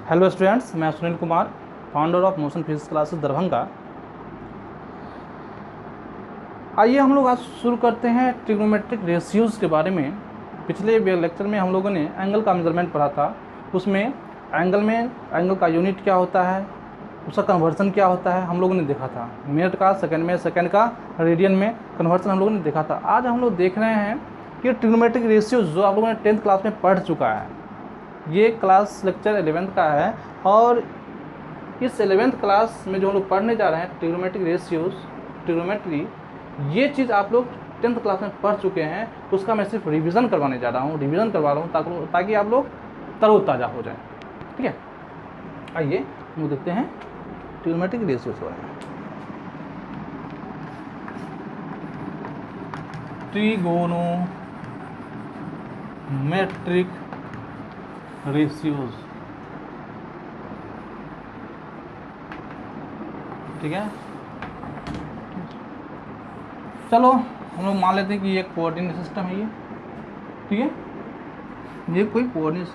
Hello students, मैं Sunil Kumar, founder of motion physics classes Darbhanga. आइए हम लोग आज शुरू करते हैं ट्रिग्नोमेट्रिक रेशियोज़ के बारे में। पिछले लेक्चर में हम लोगों ने एंगल का मेजरमेंट पढ़ा था। उसमें एंगल का यूनिट क्या होता है, उसका कन्वर्सन क्या होता है, हम लोगों ने देखा था। मिनट का सेकंड में, सेकंड का रेडियन में कन्वर्सन हम लोगों ने देखा था। आज हम लोग देख रहे हैं कि ट्रिग्नोमेट्रिक रेशियोज़ जो आप लोगों ने 10th क्लास में पढ़ चुका है, ये क्लास लेक्चर 11th का है। और इस 11th क्लास में जो हम लोग पढ़ने जा रहे हैं ट्रिग्नोमेट्रिक रेशियोज़, ट्रिग्नोमेट्री, ये चीज़ आप लोग 10th क्लास में पढ़ चुके हैं। उसका मैं सिर्फ रिवीजन करवाने जा रहा हूँ, रिवीजन करवा रहा हूँ ताकि आप लोग तरोताज़ा हो जाए। ठीक है, आइए हम लोग देखते हैं ट्रिग्नोमेट्रिक रेशियोज़ हो रहे हैं। ट्रिगोनोमेट्रिक रेशियोज़, ठीक है। चलो हम लोग मान लेते हैं कि ये एक कोऑर्डिनेट सिस्टम है, ये ठीक है, ये कोई कोऑर्डिनेट,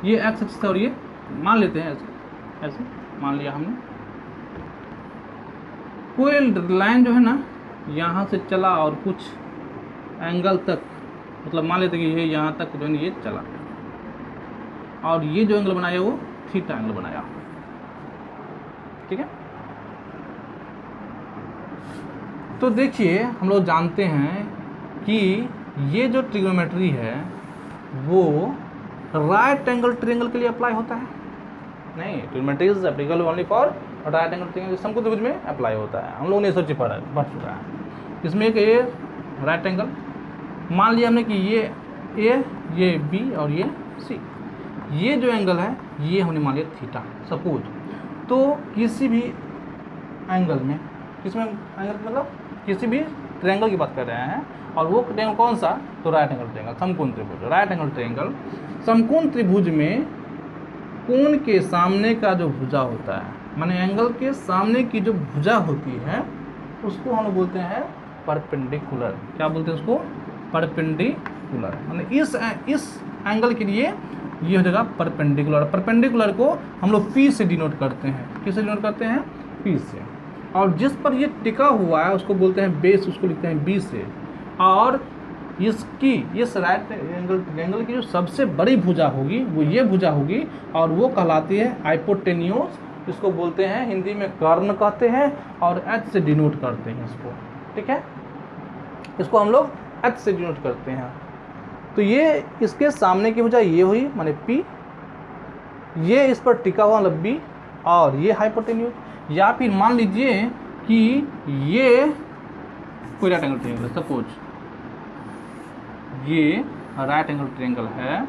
ये एक्स एक्सिस है और ये मान लेते हैं ऐसे ऐसे मान लिया हमने। कोई लाइन जो है ना यहाँ से चला और कुछ एंगल तक, मतलब मान लेते हैं कि ये यहाँ तक जो है ये चला और ये जो एंगल बनाया वो थीटा एंगल बनाया, ठीक है। तो देखिए हम लोग जानते हैं कि ये जो ट्रिग्नोमेट्री है वो राइट एंगल ट्रायंगल के लिए अप्लाई होता है। नहीं, trigonometry is applicable only for right angle triangle, समकोण में अप्लाई होता है। हम लोगों ने सोची पढ़ चुका है। इसमें एक ये राइट एंगल मान लिया हमने कि ये ए, ये बी और ये सी, ये जो एंगल है ये हमने मान लिया थीटा सपोज। तो किसी भी एंगल में, किसमें एंगल मतलब किसी भी ट्रायंगल की बात कर रहे हैं, और वो ट्रायंगल कौन सा, तो राइट एंगल ट्रायंगल, समकोण त्रिभुज। राइट एंगल ट्रायंगल, समकोण त्रिभुज में कोण के सामने का जो भुजा होता है, माने एंगल के सामने की जो भुजा होती है उसको हम लोग बोलते हैं परपेंडिकुलर। क्या बोलते हैं उसको, परपेंडिकुलर। माने इस एंगल के लिए ये हो जाएगा परपेंडिकुलर। परपेंडिकुलर को हम लोग पी से डिनोट करते हैं। किससे डिनोट करते हैं, पी से। और जिस पर ये टिका हुआ है उसको बोलते हैं बेस, उसको लिखते हैं बी से। और इसकी, इस राइट एंगल ट्रायंगल की जो सबसे बड़ी भुजा होगी वो ये भुजा होगी और वो कहलाती है हाइपोटेन्यूज। इसको बोलते हैं हिंदी में कर्ण कहते हैं और एच से डिनोट करते हैं इसको, ठीक है। इसको हम लोग एच से डिनोट करते हैं। तो ये इसके सामने की भुजा ये हुई माने पी, ये इस पर टिका हुआ मतलब बी, और ये हाइपोटेन्यूज। या फिर मान लीजिए कि ये कोई राइट एंगल ट्रायंगल है, सपोज ये राइट एंगल ट्रायंगल है,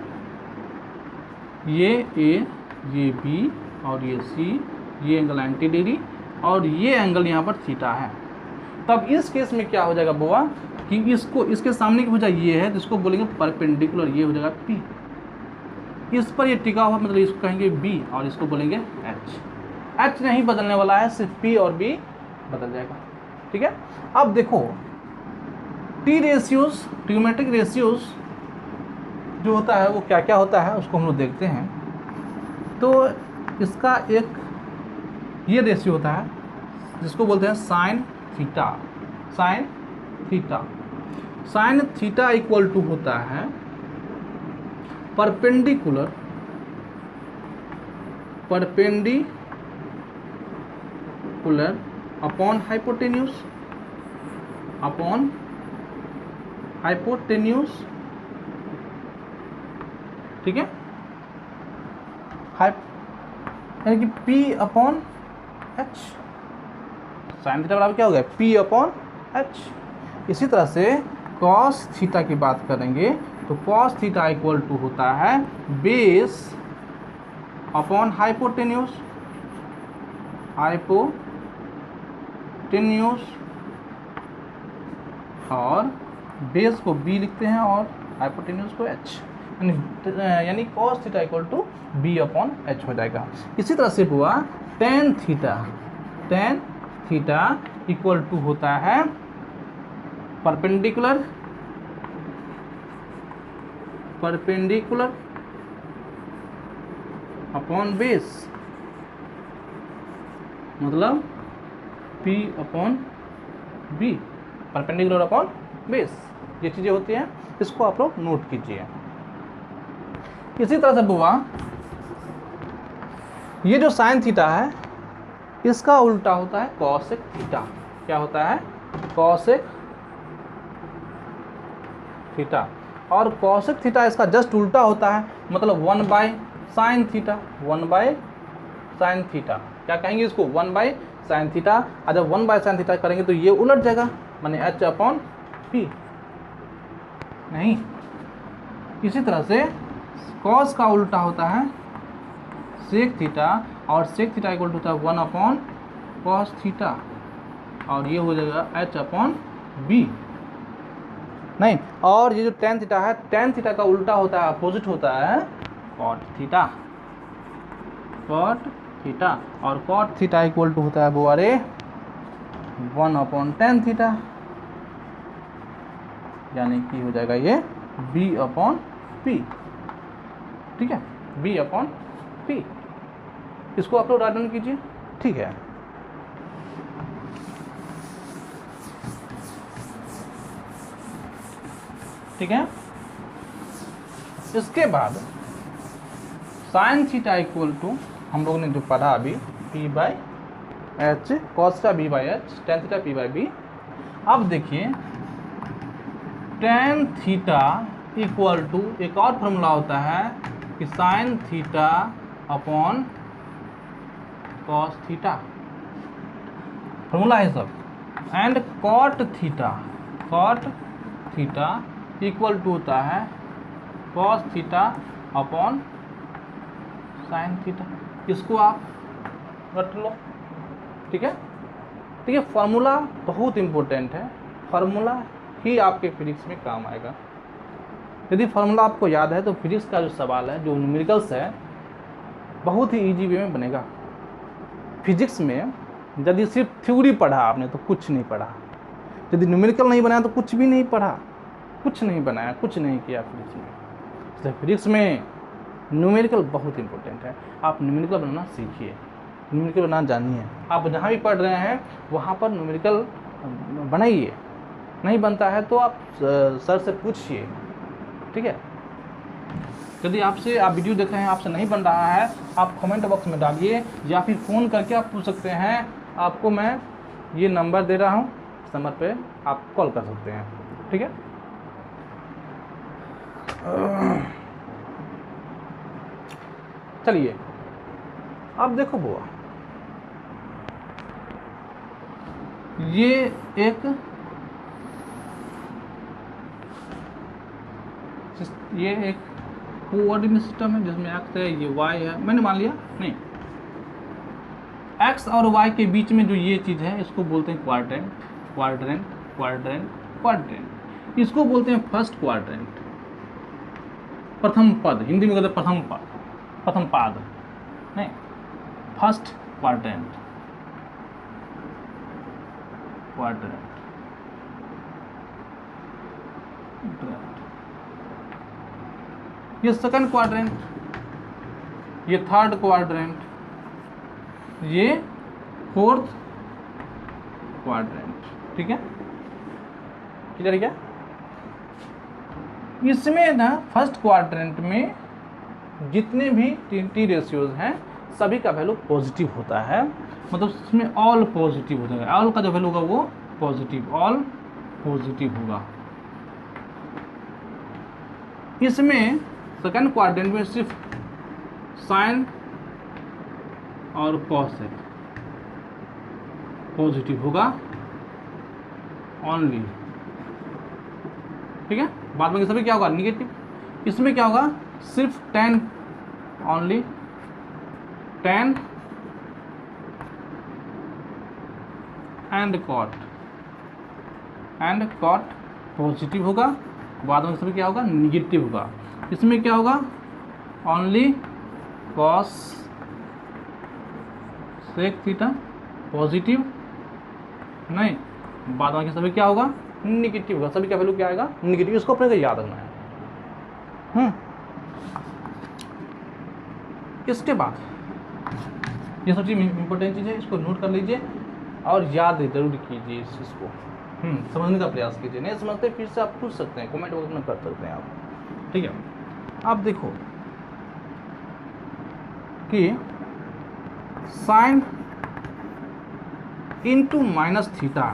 ये ए, ये बी और ये सी, ये एंगल 90 डिग्री और ये एंगल यहाँ पर थीटा है। तब इस केस में क्या हो जाएगा बुआ कि इसको, इसके सामने की भुजा ये है तो इसको बोलेंगे परपेंडिकुलर, ये हो जाएगा पी। इस पर ये टिका हुआ मतलब इसको कहेंगे बी और इसको बोलेंगे एच। एच नहीं बदलने वाला है, सिर्फ पी और बी बदल जाएगा, ठीक है। अब देखो टी रेशियोज, ट्रिग्नोमेट्रिक रेशियोज जो होता है वो क्या क्या होता है उसको हम लोग देखते हैं। तो इसका एक ये रेशियो होता है जिसको बोलते हैं sine theta. Sine theta, sine theta equal to होता है perpendicular, perpendicular upon hypotenuse, upon hypotenuse, ठीक है। यानी कि P upon H. Sine theta बराबर क्या हो गया, P अपॉन एच। इसी तरह से कॉस थीटा की बात करेंगे तो कॉस थीटा इक्वल टू होता है बेस अपॉन हाइपोटेन्यूज, हाइपोटेन्यूज, और बेस को B लिखते हैं और हाइपोटेन्यूज को H, यानी cos theta equal to B upon H हो जाएगा। इसी तरह से हुआ tan theta, tan theta equal to होता है परपेंडिकुलर, परपेंडिकुलर अपॉन बेस, मतलब P upon B, perpendicular upon base, ये चीज़ें होती हैं, इसको आप लोग नोट कीजिए। इसी तरह से बुआ ये जो साइन थीटा है इसका उल्टा होता है कॉसेक थीटा। क्या होता है? Cosec theta. और कॉसेक थीटा इसका जस्ट उल्टा होता है, मतलब 1 by sine theta, 1 by sine theta. क्या कहेंगे इसको? 1 बाय साइन थीटा। और जब 1 बाय साइन थीटा करेंगे तो ये उलट जाएगा, माने H अपॉन P। नहीं, इसी तरह से कॉस का उल्टा होता है सेक थीटा, और सेक थीटा इक्वल टू होता है 1 अपॉन कॉस थीटा, और ये हो जाएगा H अपॉन B। नहीं, और ये जो टेन थीटा है, टेन थीटा का उल्टा होता है, अपोजिट होता है कॉट थीटा, कॉट थीटा। और कॉट थीटा इक्वल टू होता है वो, अरे 1 अपॉन टेन थीटा, यानी कि हो जाएगा ये B अपॉन P। ठीक है, B अपॉन P। इसको आप लोग राइट डाउन कीजिए। ठीक है, ठीक है। इसके बाद साइन थीटा इक्वल टू हम लोग ने जो पढ़ा अभी P बाई एच, कॉस का B by H, tan theta P by B। अब देखिए टेन थीटा इक्वल टू एक और फॉर्मूला होता है कि sine theta upon cos theta, formula है सब। And cot theta equal to होता है cos theta upon sine theta. इसको आप रट लो। ठीक है, ठीक है। फार्मूला बहुत इंपॉर्टेंट है, फार्मूला ही आपके फिजिक्स में काम आएगा। यदि फार्मूला आपको याद है तो फिजिक्स का जो सवाल है, जो न्यूमेरिकल्स है, बहुत ही इजी वे में बनेगा। फिजिक्स में यदि सिर्फ थ्योरी पढ़ा आपने तो कुछ नहीं पढ़ा, यदि न्यूमेरिकल नहीं बनाया तो कुछ भी नहीं पढ़ा, कुछ नहीं बनाया, कुछ नहीं किया फिजिक्स में। इसलिए फिजिक्स में न्यूमेरिकल बहुत इंपॉर्टेंट है। आप न्यूमेरिकल बनाना सीखिए, न्यूमेरिकल बनाना जानिए। आप जहाँ भी पढ़ रहे हैं वहाँ पर न्यूमेरिकल बनाइए। नहीं बनता है तो आप सर से पूछिए। ठीक है, यदि आपसे आप वीडियो देख रहे हैं, आपसे नहीं बन रहा है, आप कमेंट बॉक्स में डालिए, या फिर फ़ोन करके आप पूछ सकते हैं। आपको मैं ये नंबर दे रहा हूँ, इस नंबर पे आप कॉल कर सकते हैं। ठीक है, चलिए अब देखो बुआ, ये एक कोऑर्डिनेट सिस्टम है जिसमें एक्स है, ये वाई है। मैंने मान लिया नहीं, एक्स और वाई के बीच में जो ये चीज़ है इसको बोलते हैं क्वाड्रेंट, क्वाड्रेंट, क्वाड्रेंट, क्वाड्रेंट। इसको बोलते हैं फर्स्ट क्वाड्रेंट, प्रथम पद। हिंदी में कहते हैं प्रथम पद, प्रथम पाद नहीं, फर्स्ट क्वाड्रेंट, क्वाड्रेंट। ये सेकंड क्वाड्रेंट, ये थर्ड क्वाड्रेंट, ये फोर्थ क्वाड्रेंट। ठीक है, क्लियर क्या? इसमें ना फर्स्ट क्वाड्रेंट में जितने भी टी रेशियोज हैं सभी का वैल्यू पॉजिटिव होता है, मतलब इसमें ऑल पॉजिटिव हो जाएगा। ऑल का जो वैल्यू होगा वो पॉजिटिव, ऑल पॉजिटिव होगा। इसमें सेकंड क्वाड्रेंट में सिर्फ साइन और कॉसेक पॉजिटिव होगा ओनली। ठीक है, बाद में सभी क्या होगा? निगेटिव। इसमें क्या होगा? सिर्फ tan only, tan and cot positive होगा। बाद में सभी क्या होगा? निगेटिव होगा। इसमें क्या होगा? Only cos sec theta positive नहीं, बाद में सभी क्या होगा? निगेटिव होगा। सभी का वैल्यू क्या आएगा? निगेटिव। इसको अपने को याद रखना है। इसके बाद ये सब चीज़ इंपॉर्टेंट चीज़ है, इसको नोट कर लीजिए और याद जरूर कीजिए इस चीज़ को, समझने का प्रयास कीजिए। नहीं समझते फिर से आप पूछ सकते हैं, कमेंट वगैरह में कर सकते हैं आप, ठीक है। आप देखो कि sine into minus theta,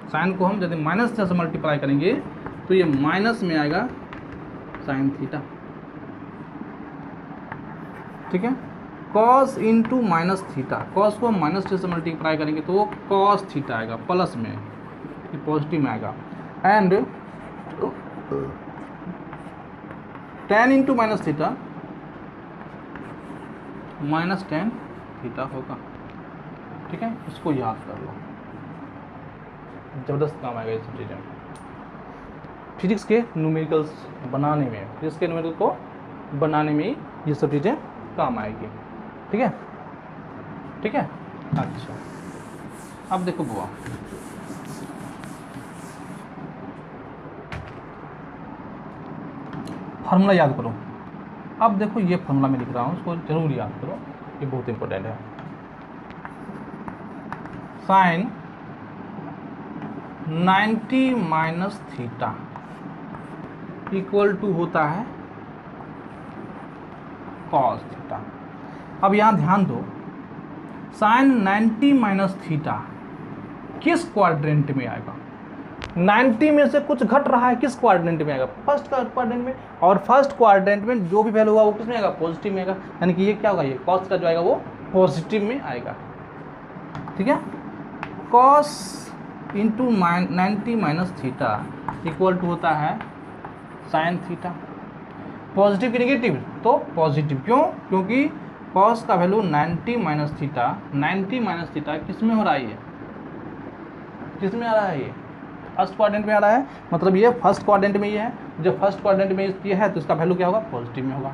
sine को हम यदि माइनस थीटा से मल्टीप्लाई करेंगे तो ये माइनस में आएगा साइन थीटा, ठीक है। Cos into minus theta, cos को हम माइनस थीटा से मल्टीप्लाई करेंगे तो वो कॉस थीटा आएगा, प्लस में, ये पॉजिटिव में आएगा। And ten into minus theta minus tan theta होगा, ठीक है। इसको याद कर लो, जबरदस्त काम आएगा ये सब चीज़ें फिजिक्स के न्यूमेरिकल्स बनाने में, फिजिक्स के न्यूमेरिकल को बनाने में ये सब चीज़ें काम आएगी, ठीक है, ठीक है। अच्छा अब देखो बुआ, फार्मूला याद करो। अब देखो ये फार्मूला मैं लिख रहा हूँ, उसको जरूर याद करो, ये बहुत इंपॉर्टेंट है। Sine 90 minus theta equal to होता है कॉस थीटा। अब यहाँ ध्यान दो, साइन 90 माइनस थीटा किस क्वाड्रेंट में आएगा? 90 में से कुछ घट रहा है, किस क्वाड्रेंट में आएगा? फर्स्ट क्वाड्रेंट में, और फर्स्ट क्वाड्रेंट में जो भी वैल्यू होगा वो किस में आएगा? पॉजिटिव में आएगा। यानी कि ये क्या होगा, ये कॉस का जो आएगा वो पॉजिटिव में आएगा, ठीक है। Cos into 90 minus theta equal to होता है साइन थीटा। पॉजिटिव की निगेटिव, तो पॉजिटिव, क्यों? क्योंकि कॉस का value 90 minus theta, 90 minus theta किस में हो रहा है? ये किस में आ रहा है? ये फर्स्ट क्वाड्रेंट में आ रहा है, मतलब ये फर्स्ट क्वाड्रेंट में ये है। जब फर्स्ट क्वाड्रेंट में ये है तो इसका वैल्यू क्या होगा? पॉजिटिव में होगा,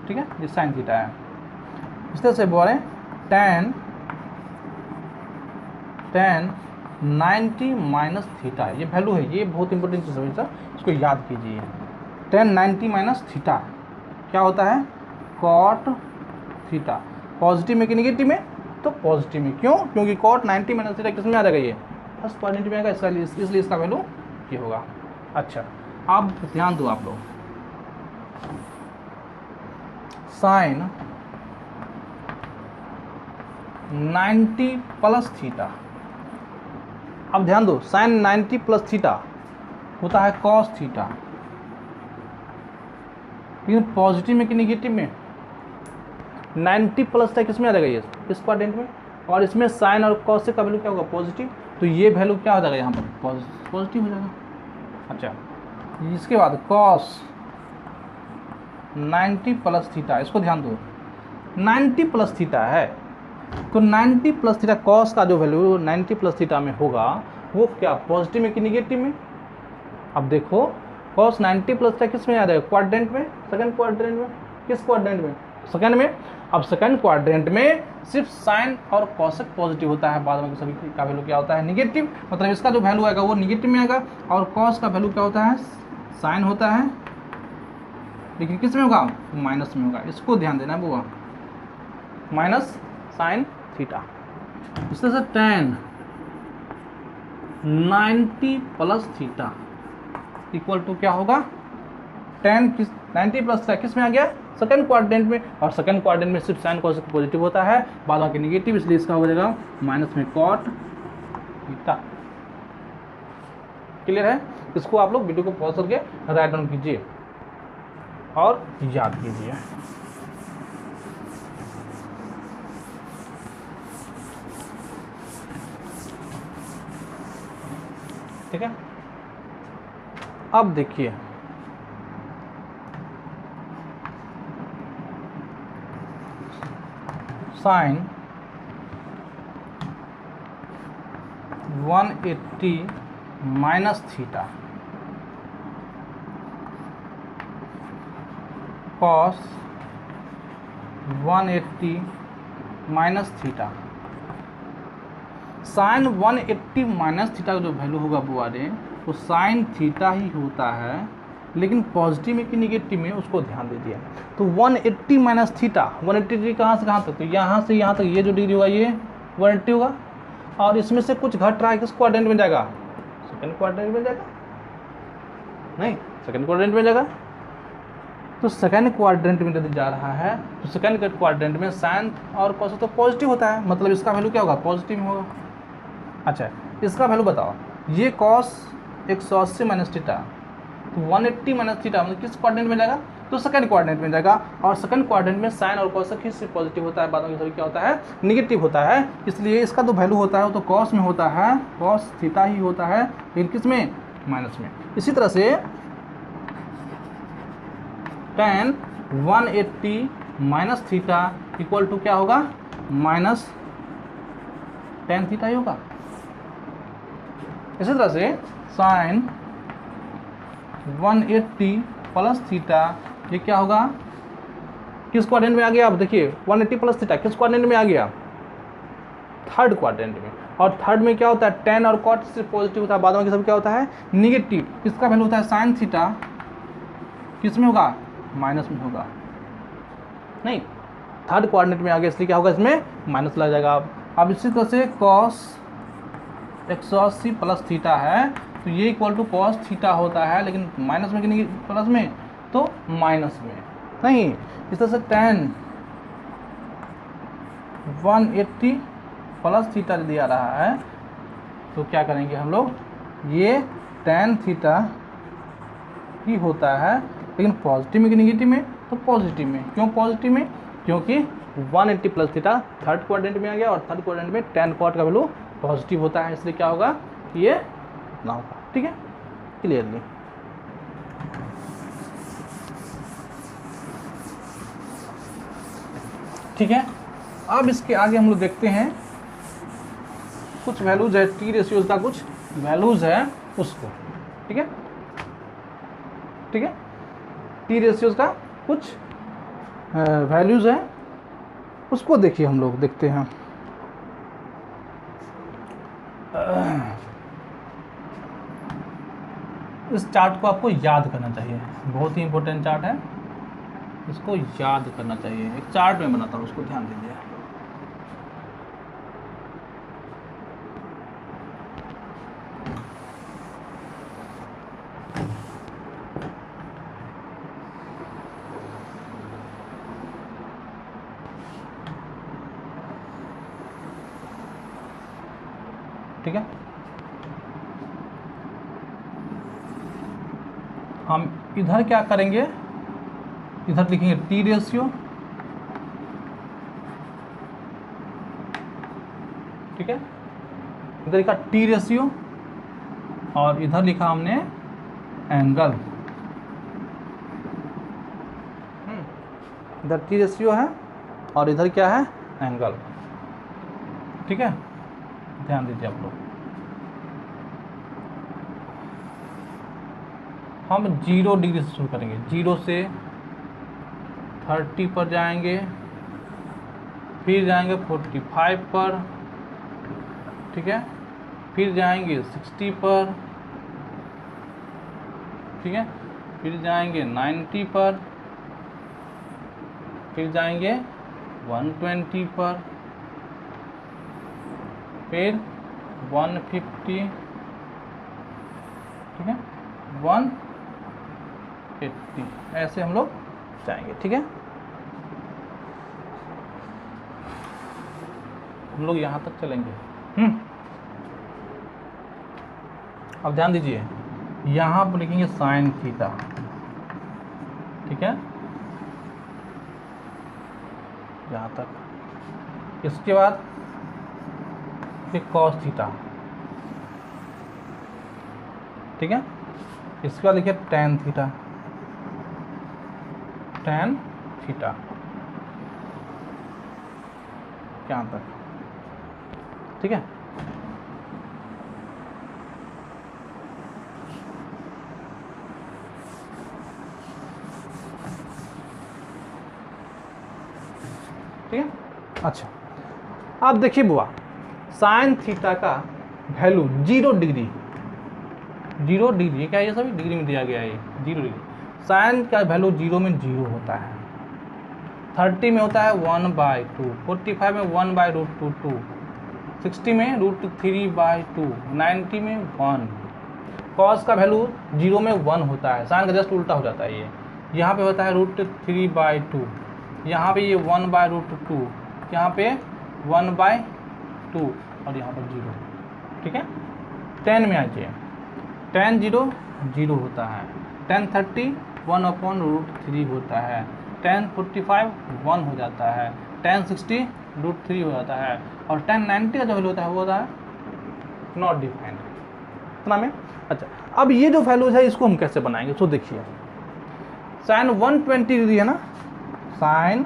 ठीक है। ये साइन थीटा है। इस तरह से बोले tan 90 माइनस थीटा, ये वैल्यू है, ये बहुत इंपॉर्टेंट चीज़ है, इसको याद कीजिए। tan 90 माइनस थीटा क्या होता है? Cot theta. पॉजिटिव में कि निगेटिव में? तो पॉजिटिव में, क्यों? क्योंकि कॉट 90 माइनस थीटा किस में आ जाएगा? ये फर्स्ट क्वाड्रेंट में आएगा, इसलिए इसका वैल्यू ये होगा। अच्छा अब ध्यान दो आप लोग, साइन 90 प्लस थीटा, अब ध्यान दो, साइन 90 प्लस थीटा होता है कॉस थीटा, लेकिन पॉजिटिव में कि निगेटिव में? 90 प्लस था किस में आ जाएगा? ये इस क्वाड्रेंट में, और इसमें साइन और कॉस का वैल्यू क्या होगा? पॉजिटिव, तो ये वैल्यू क्या हो जाएगा यहाँ पर? पॉजिटिव हो जाएगा। अच्छा इसके बाद कॉस 90 प्लस थीटा, इसको ध्यान दो, 90 प्लस थीटा है तो 90 प्लस थीटा कॉस का जो वैल्यू 90 प्लस थीटा में होगा वो क्या पॉजिटिव में कि निगेटिव में? अब देखो कॉस 90 प्लस थीटा किस में आ जाएगा? क्वाड्रेंट में, सेकंड क्वाड्रेंट में। किस क्वाड्रेंट में? सेकंड में। अब सेकंड क्वाड्रेंट में सिर्फ साइन और कॉसेक पॉजिटिव होता है, बाद में सभी का वैल्यू क्या होता है? निगेटिव, मतलब इसका जो वैल्यू आएगा वो निगेटिव में आएगा, और कॉस का वैल्यू क्या होता है? साइन होता है, लेकिन किस में होगा? माइनस में होगा। इसको ध्यान देना है बुआ, माइनस साइन थीटा। इस तरह से tan 90 plus theta equal to क्या होगा? tan 90 प्लस थीटा किस में आ गया? सेकंड क्वाड्रेंट में, और सेकंड क्वाड्रेंट में सिर्फ साइन कॉस पॉजिटिव होता है, बाद बाकी निगेटिव, इसलिए इसका हो जाएगा माइनस में कॉट थीटा। क्लियर है? इसको आप लोग वीडियो को पॉज करके राइट डाउन कीजिए और याद कीजिए। ठीक है, अब देखिए sine 180 minus theta cos 180 minus theta. Sine 180 minus theta का जो वैल्यू होगा बुआ रे, तो साइन थीटा ही होता है लेकिन पॉजिटिव में कि निगेटिव में उसको ध्यान दीजिए। तो 180 माइनस थीटा, 180 डिग्री कहाँ से कहाँ तक, तो यहाँ से यहाँ तक ये जो डिग्री होगा ये 180 होगा, और इसमें से कुछ घट रहा है, किस क्वाड्रेंट में जाएगा, सेकंड क्वाड्रेंट में जाएगा, नहीं सेकंड क्वाड्रेंट में जाएगा। तो सेकंड क्वाड्रेंट में यदि जा रहा है तो सेकंड क्वाड्रेंट में साइन और कॉस तो पॉजिटिव होता है, मतलब इसका वैल्यू क्या होगा, पॉजिटिव में होगा। अच्छा इसका वैल्यू बताओ, ये कॉस 180 माइनस थीटा, तो 180 माइनस थीटा मतलब किस क्वाड्रेंट में जाएगा, तो सेकंड क्वाड्रेंट में जाएगा, और सेकंड क्वाड्रेंट में साइन और कॉस किससे पॉजिटिव होता है, बाद में सभी क्या होता है, निगेटिव होता है। इसलिए इसका जो वैल्यू होता है वो तो कॉस में होता है, कॉस थीटा ही होता है, लेकिन किस में, माइनस में। इसी तरह से tan 180 minus theta equal to क्या होगा, माइनस tan थीटा ही होगा। इसी तरह से sin 180 प्लस थीटा ये क्या होगा, किस क्वाड्रेंट में आ गया, आप देखिए 180 प्लस थीटा किस क्वाड्रेंट में आ गया, थर्ड क्वाड्रेंट में, और थर्ड में क्या होता है, tan और cot से पॉजिटिव होता है, बाद में सब क्या होता है, निगेटिव। इसका वैल्यू होता है sin थीटा, किस में होगा, माइनस में होगा, नहीं थर्ड क्वाड्रेंट में आ गया इसलिए क्या होगा, इसमें माइनस लग जाएगा। अब इसी तरह से cos 180 प्लस थीटा है तो ये इक्वल टू कॉस थीटा होता है, लेकिन माइनस में कि नहीं प्लस में, तो माइनस में नहीं। इस तरह से tan 180 प्लस थीटा दिया रहा है तो क्या करेंगे हम लोग, ये tan थीटा ही होता है, लेकिन पॉजिटिव में कि निगेटिव में, तो पॉजिटिव में। क्यों पॉजिटिव में, क्योंकि 180 प्लस थीटा थर्ड क्वाड्रेंट में आ गया, और थर्ड क्वाड्रेंट में tan cot का वैल्यू पॉजिटिव होता है, इसलिए क्या होगा, ये ना होगा। ठीक है, क्लियरली। ठीक है, अब इसके आगे हम लोग देखते हैं कुछ वैल्यूज है, टी रेशियोज का कुछ वैल्यूज है उसको। ठीक है, ठीक है, टी रेशियोज का कुछ वैल्यूज है उसको देखिए, हम लोग देखते हैं। इस चार्ट को आपको याद करना चाहिए, बहुत ही इंपॉर्टेंट चार्ट है, इसको याद करना चाहिए। एक चार्ट में बनाता हूँ, उसको ध्यान दीजिए। ठीक है, हम इधर क्या करेंगे, इधर लिखेंगे टी रेशियो। ठीक है, इधर लिखा टी रेशियो और इधर लिखा हमने एंगल। इधर टी रेशियो है और इधर क्या है, एंगल। ठीक है, ध्यान दीजिए आप लोग। हम 0 डिग्री से शुरू करेंगे, 0 से 30 पर जाएंगे, फिर जाएंगे 45 पर, ठीक है, फिर जाएंगे 60 पर, ठीक है, फिर जाएंगे 90 पर, फिर जाएंगे 120 पर, फिर 150, ठीक है, 180, ऐसे हम लोग जाएंगे। ठीक है, हम लोग यहाँ तक चलेंगे। अब ध्यान दीजिए, यहाँ पर लिखेंगे साइन थीटा। ठीक है, यहाँ तक। इसके बाद फिर कॉस थीटा। ठीक है, इसके बाद लिखिए टैन थीटा, टैन थीटा यहाँ तक। ठीक है, ठीक है। अच्छा, अब देखिए बुआ, साइन थीटा का वैल्यू 0 डिग्री, 0 डिग्री क्या है, ये सभी डिग्री में दिया गया है, 0 डिग्री। साइन का वैल्यू 0 में 0 होता है, 30 में होता है 1/2, 45 में 1/√2, 60 में √3/2, 90 में 1। कॉस का वैल्यू 0 में 1 होता है, साइन का जस्ट उल्टा हो जाता है ये। यहाँ पे होता है √3/2, यहाँ पे ये 1/√2, यहाँ पे 1/2 और यहाँ पर 0। ठीक है, 10 में आ जाइए, 10 0 0 होता है, 10 30 1/√3 होता है, 10 45 1 हो जाता है, 10 60 √3 हो जाता है, और 10 90 का जो वैल्यू होता है वो होता है नॉट डिफाइंड। इतना में अच्छा, अब ये जो वैल्यूज है इसको हम कैसे बनाएंगे, तो देखिए साइन 120 डिग्री है ना, साइन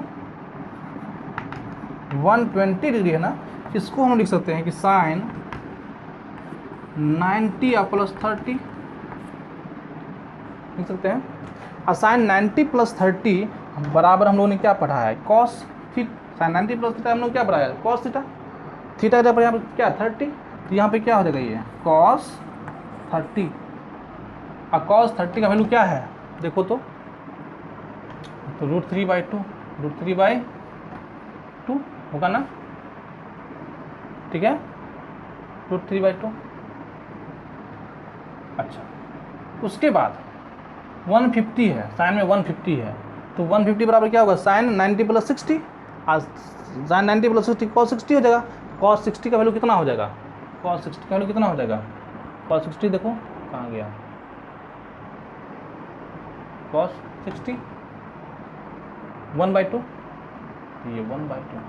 120 डिग्री है ना, इसको हम लिख सकते हैं कि साइन 90 + 30 लिख सकते हैं। और साइन 90 + 30 बराबर हम लोगों ने क्या पढ़ा है, कॉस थीटा। साइन 90 + थीटा हम लोग क्या पढ़ा है, कॉस थीटा। थीटा का यहाँ पर क्या 30, तो यहाँ पे क्या हो जाएगा ये कॉस 30। और कॉस 30 का वैल्यू क्या है देखो तो √3/2, √3/2 होगा ना, ठीक है, √3/2। अच्छा, उसके बाद 150 है, साइन में 150 है, तो 150 बराबर क्या होगा, साइन 90 + 60, आज साइन 90 + 60 cos 60 हो जाएगा। cos 60 का वैल्यू कितना हो जाएगा, cos 60 का वैल्यू कितना हो जाएगा, cos 60 देखो कहाँ गया, cos 60 1/2, ये 1/2।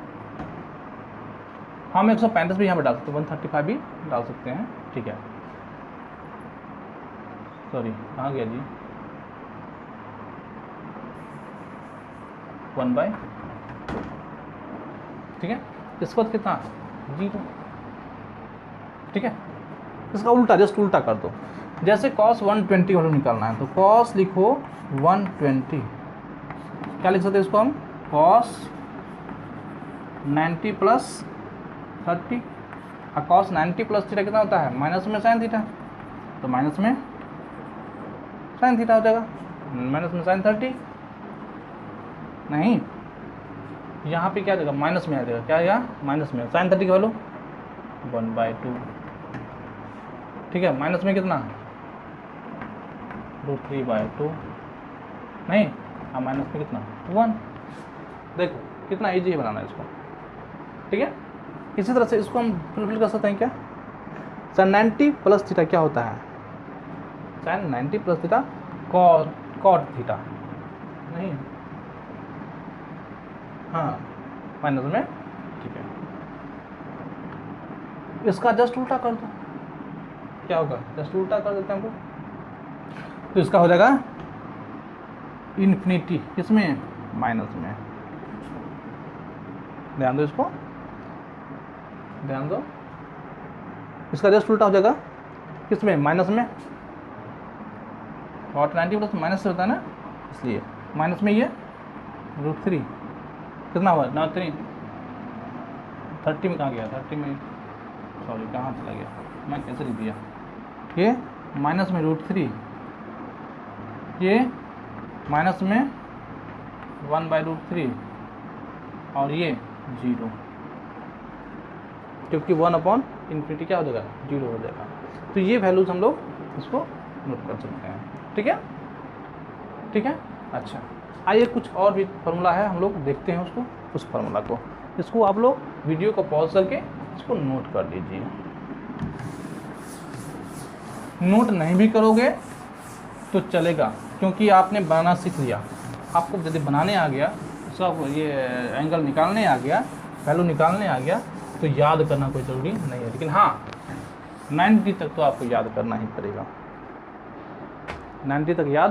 हम 135 भी यहाँ पर डाल सकते हैं, 135 भी डाल सकते हैं, ठीक है। सॉरी कहाँ गया जी, 1/2, ठीक है। इसके बाद कितना 0, ठीक है। इसका उल्टा जस्ट उल्टा कर दो, जैसे cos 120 वैल्यू निकालना है तो cos लिखो 120, क्या लिख सकते हैं इसको हम, cos 90 + 30, और cos 90 + थीटा कितना होता है, माइनस में साइन थीटा, तो माइनस में साइन थीटा हो जाएगा, माइनस में साइन 30 नहीं, यहाँ पे क्या देगा, माइनस में आ जाएगा, क्या आएगा माइनस में, साइन 30 का वैल्यू 1/2, ठीक है। माइनस में कितना √3/2 नहीं, हाँ माइनस में कितना 1। देखो कितना इजी है बनाना इसको, ठीक है। इसी तरह से इसको हम फुलफिल कर सकते हैं क्या, साइन 90 + थीटा क्या होता है, साइन 90 + थीटा कॉट थीटा नहीं, हाँ माइनस में, ठीक है। इसका जस्ट उल्टा कर दो, क्या होगा, जस्ट उल्टा कर देते हैं हमको, तो इसका हो जाएगा इन्फिनिटी, किसमें, माइनस में। ध्यान दो, इसको ध्यान दो, इसका जस्ट उल्टा हो जाएगा किसमें, माइनस में, और 90 + माइनस से होता है ना, इसलिए माइनस में ये √3 कितना हुआ ना 3, 30 में कहाँ गया, 30 में सॉरी कहाँ चला गया, मैं कैसे लिख दिया, ये माइनस में √3, ये माइनस में 1/√3, और ये 0, क्योंकि 1/∞ क्या हो जाएगा 0 हो जाएगा। तो ये वैल्यूज हम लोग इसको नोट कर सकते हैं, ठीक है, ठीक है। अच्छा, आइए कुछ और भी फार्मूला है, हम लोग देखते हैं उसको, उस फार्मूला को, इसको आप लोग वीडियो को पॉज करके इसको नोट कर लीजिए। नोट नहीं भी करोगे तो चलेगा, क्योंकि आपने बनाना सीख लिया, आपको यदि बनाने आ गया, सब ये एंगल निकालने आ गया, वैल्यू निकालने आ गया, तो याद करना कोई ज़रूरी नहीं है, लेकिन हाँ 90 तक तो आपको याद करना ही पड़ेगा, 90 तक याद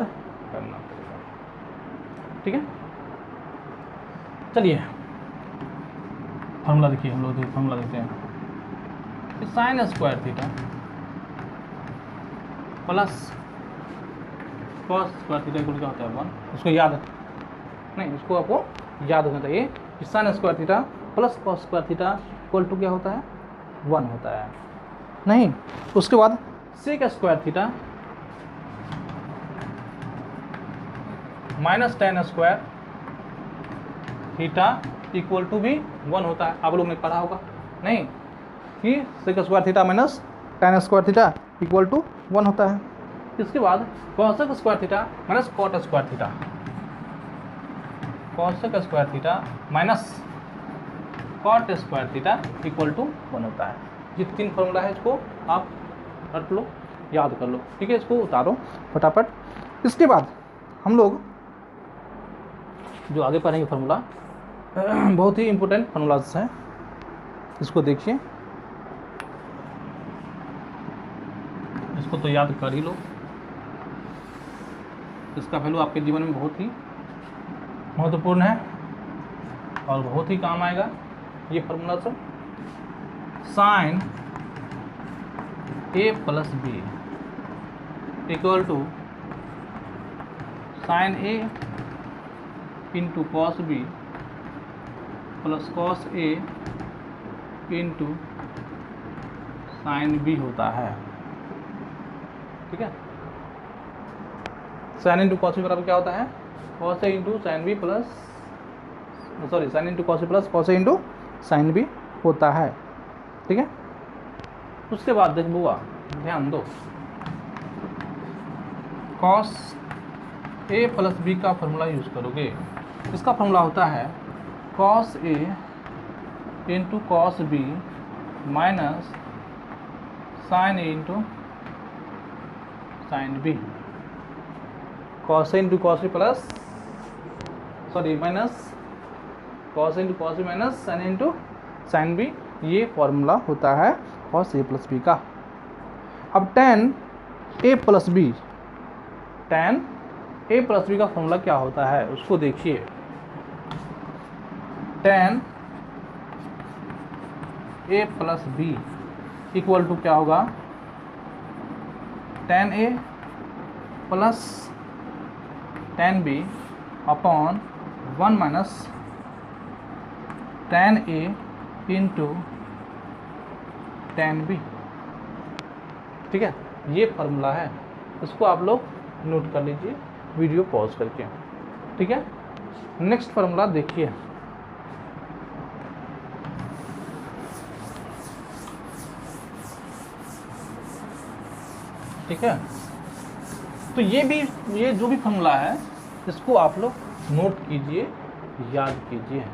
करना पड़ेगा, ठीक है। चलिए फार्मूला देखिए, हम लोग फार्मूला देखते हैं, sign square theta plus cos square theta equal क्या होता है 1, इसको याद नहीं, इसको आपको याद होना चाहिए कि sine square theta plus cos square theta equal to क्या होता है 1 होता है, नहीं। उसके बाद sec square theta minus tan square theta equal to भी 1 होता है। आप लोग ने पढ़ा होगा नहीं कि sec square theta minus tan square theta equal to 1 होता है। इसके बाद cosec square theta minus cot square theta, cosec square theta minus cot square theta equal to 1 होता है। ये 3 फॉर्मूला है, इसको आप रट लो, याद कर लो, ठीक है। इसको उतारो फटाफट। इसके बाद हम लोग जो आगे पढ़ेंगे फार्मूला बहुत ही इंपॉर्टेंट फार्मूलाज हैं, इसको देखिए, इसको तो याद कर ही लो। इसका वैल्यू आपके जीवन में बहुत ही महत्वपूर्ण है और बहुत ही काम आएगा ये फार्मूला सब। Sine A plus B equal to sine A into cos B plus cos A into sine B होता है, ठीक है। साइन इंटू कॉस बी बराबर क्या होता है, cos A into sine B plus sorry sine into cos A plus cos A into sine B होता है, ठीक है। उसके बाद देख बुआ ध्यान दो, कॉस ए प्लस बी का फॉर्मूला यूज करोगे। इसका फॉर्मूला होता है cos A into cos B minus sine A into sine B, cos A into cos B plus sorry minus cos A into cos B minus sine A into sine B, ये formula होता है cos A plus B का। अब tan A plus B, tan A plus B का formula क्या होता है उसको देखिए। Tan A plus B equal to क्या होगा, tan A plus tan B upon 1 minus tan A into tan B, ठीक है। ये फार्मूला है, इसको आप लोग नोट कर लीजिए वीडियो पॉज करके, ठीक है। नेक्स्ट फार्मूला देखिए, ठीक है। तो ये जो भी फार्मूला है इसको आप लोग नोट कीजिए, याद कीजिए।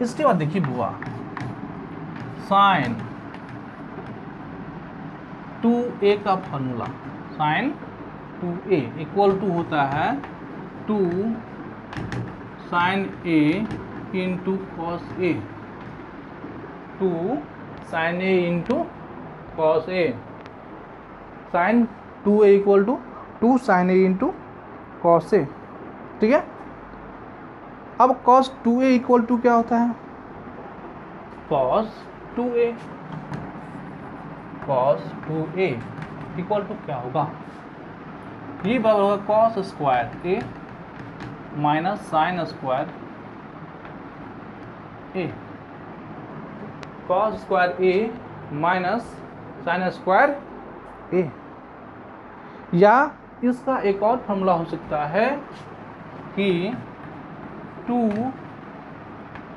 इसके बाद देखिए बुआ, साइन 2a का formula, sign 2a equal to होता है 2 sine a into cos a, 2 sine a into cos a, sine 2a equal to 2 sine a into cos a, ठीक है। अब कॉस 2a इक्वल टू क्या होता है, cos 2a, cos 2a equal to क्या होगा, ये बराबर होगा कॉस स्क्वायर ए माइनस साइन स्क्वायर ए, कॉस स्क्वायर ए माइनस साइन स्क्वायर ए। या इसका एक और फॉर्मूला हो सकता है कि 2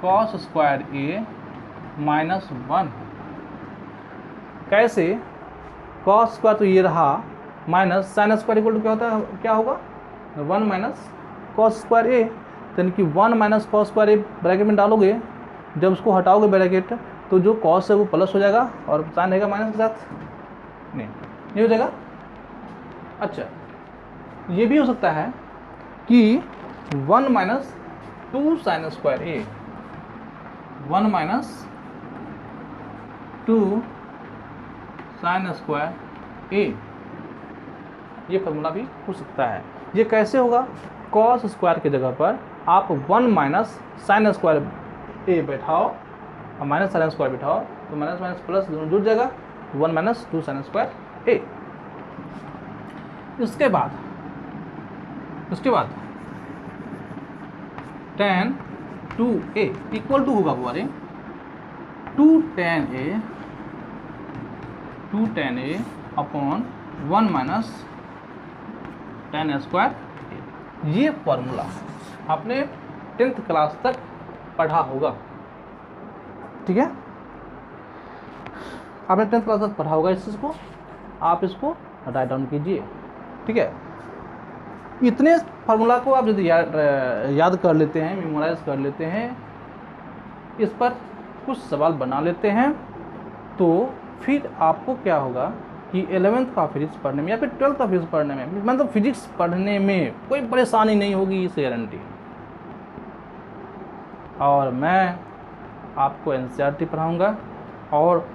कॉस स्क्वायर ए माइनस 1, कैसे, कॉस स्क्वायर तो ये रहा minus sine square equal to क्या होता है, क्या होगा 1 माइनस कॉस स्क्वायर ए, यानी कि 1 minus cos square A bracket में डालोगे, जब उसको हटाओगे ब्रैकेट तो जो कॉस है वो प्लस हो जाएगा और साइन रहेगा माइनस के साथ, नहीं ये हो जाएगा। अच्छा ये भी हो सकता है कि 1 minus 2 sine square A, 1 minus 2 sine square A, ये फॉर्मूला भी हो सकता है। ये कैसे होगा, कॉस स्क्वायर की जगह पर आप 1 माइनस साइन स्क्वायर ए बैठाओ और माइनस साइन स्क्वायर बैठाओ तो माइनस माइनस प्लस दोनों जुड़ जाएगा, 1 माइनस 2 साइन स्क्वायर ए। इसके बाद tan 2a इक्वल टू होगा बुआरे 2 tan a upon 1 minus tan square A. ये फॉर्मूला आपने 10th क्लास तक पढ़ा होगा, ठीक है, आपने 10th क्लास तक पढ़ा होगा इस चीज़ को, आप इसको राइट डाउन कीजिए, ठीक है। इतने फार्मूला को आप यदि याद कर लेते हैं, मेमोराइज कर लेते हैं, इस पर कुछ सवाल बना लेते हैं, तो फिर आपको क्या होगा कि 11th का फिजिक्स पढ़ने में या फिर 12th का फिजिक्स पढ़ने में, मतलब फिजिक्स पढ़ने में कोई परेशानी नहीं होगी, इस गारंटी। और मैं आपको एनसीईआरटी पढ़ाऊँगा और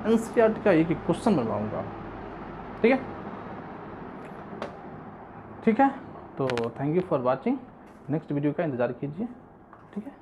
एनसीईआरटी का एक एक क्वेश्चन बनवाऊँगा, ठीक है, ठीक है। तो thank you for watching, next video का इंतज़ार कीजिए, ठीक है।